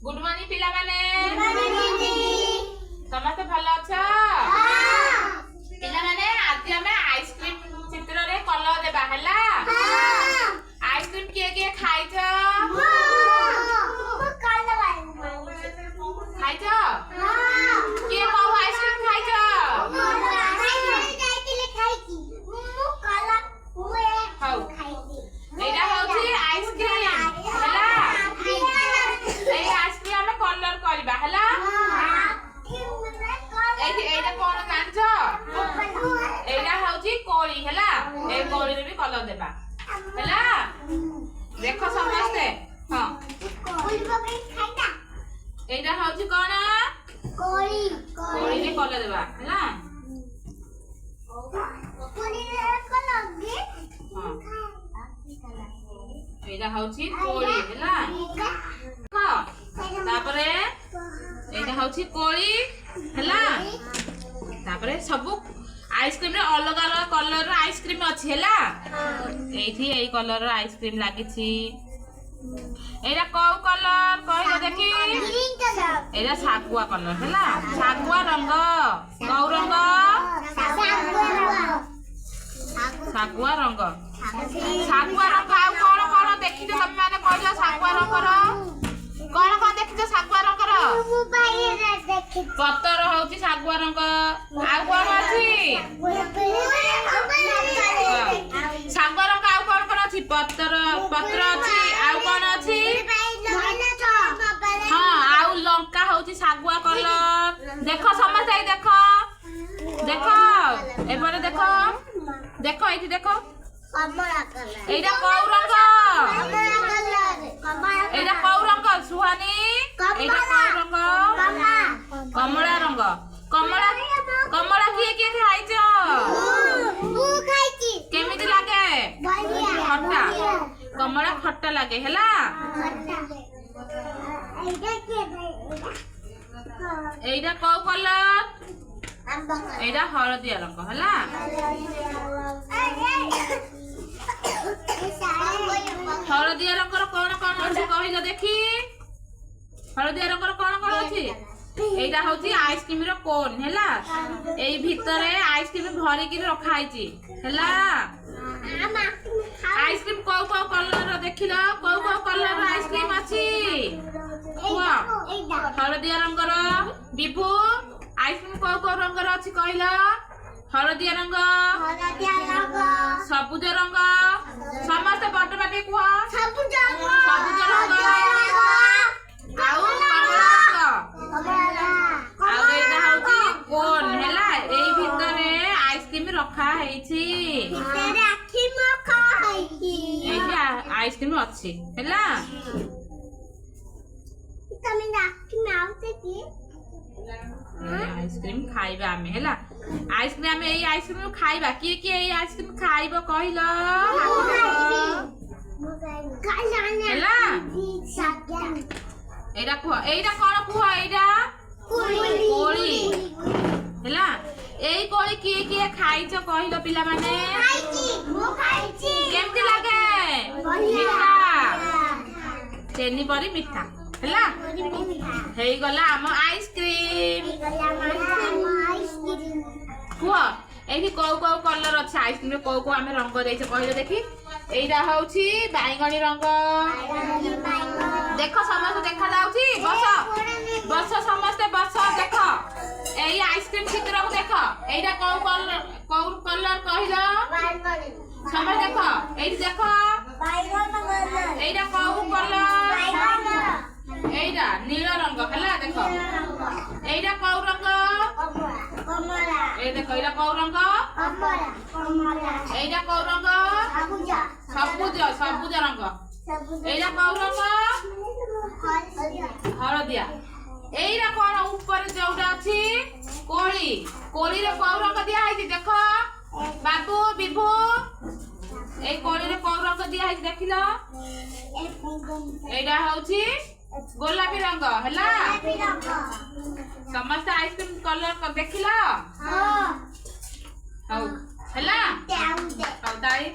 good morning पिला माने समस्त भल अछ पिला माने आज हमें आइसक्रीम चित्र रे कलर देबा हला आइसक्रीम के खाइछ खाइछ के कहू आइसक्रीम खाइछ एटा होची आइसक्रीम हला ए आइसक्रीम हमें कलर करबा हला एटा कोन कांच एटा होची कोली हला ए कोली रे भी कलर देबा हला देखो समझते हां एटा होची कोन कोली कोली रे कलर देबा हला कोली रे कलर दे हां एटा होची कोली हला हां तापरे एटा होची कोली हला तापरे सब आइसक्रीम रे अलग अलग कलर रो आइसक्रीम अछि हला एठी एई कलर रो आइसक्रीम लागि छी एटा कौ कलर कहले देखि ग्रीन कलर एटा सागुआ कलर हला सागुआ रंग कौ रंग सागुआ रंग आ कोन कोन देखि तो हम माने कहलो सागुआ रंग रो कोन कोन देखि तो सागुआ रंग रो मोबाइल रे देखि पत्तर होउची सागुआ रंग आ कोन अछि सागुआ रंग आ कोन कोन अछि पत्तर पत्र अछि आ कोन अछि हां आ लंका होउची सागुआ कलर देखो समझ देखो देखो एबारे देखो देखो एठी देखो कमला कलर एटा कौ रंग कमला कलर एटा कौ रंग सुहानी एटा कौ रंग कमला रंग कमला कमला के खाइछ मु खाइछी केमिति लागे बढ़िया खट्टा कमला खट्टा लागे हला एटा कौ कलर एटा हळदिया रंग हला हळदिया रंग कोन कोन अछि कहिलो देखि हळदिया रंग कोन कोन अछि एटा होची आइसक्रीम रो कोन हला एई भितरे आइसक्रीम भरि कि रखा आइची हला आइसक्रीम कौ कौ कलर देखिलो कौ कौ कलर आइसक्रीम अछि वाह हळदिया रंग रो बिभु आइसक्रीम कौ कौ रंग रो अछि कहिलो हळदिया रंग सबुज रंग समस्त बट बाटे कुआ सबुज रंग आउ कमला रंग आउ एटा होची कोन हैला एई भितरे आइसक्रीम रखा हेछि भितरे आइसक्रीम रखा हेछि एटा आइसक्रीम अछि हैला तमे आइसक्रीम आउते की आइसक्रीम खाइबा हमें हैला आइसक्रीम हमें एई आइसक्रीम खाइबा के एई आइसक्रीम खाइबो कहिलो हैला एटा कोन कुह एटा कोली हैला एई कोली के खाइछ कहिलो पिला माने मु खाइछि केमति लागे मीठा चेनी परी मीठा हैला हेई गला हम आइसक्रीम कुह एठी कौ कौ कलर अछि आइसक्रीम रे कौ कौ हमें रंग देइछ कहिलो देखि एइरा होउची बाइगणी रंग देखो समस्त देखा जाउची बस समस्त बस देखो एई आइसक्रीम चित्र को देखो एइरा कौ कलर कहिलो समस्त देखो एइ देखो एइरा कौ कलर एइरा नील रंग हला देखो एइरा कौ रंग कमला ए देखो एइरा कौ रंग कमला एइरा कौ रंग सबुज रंग एइरा कौ रंग हळदिया एइरा कोन ऊपर जोडा अछि कोली कोली रे कौ रंग दिया है देखो बाबू बिभु ए कोली रे कौ रंग दिया है देखिलो एइरा होउची गोलापी रंग हला समस्त आइसक्रीम कलर देखिला हां हला हौ दाई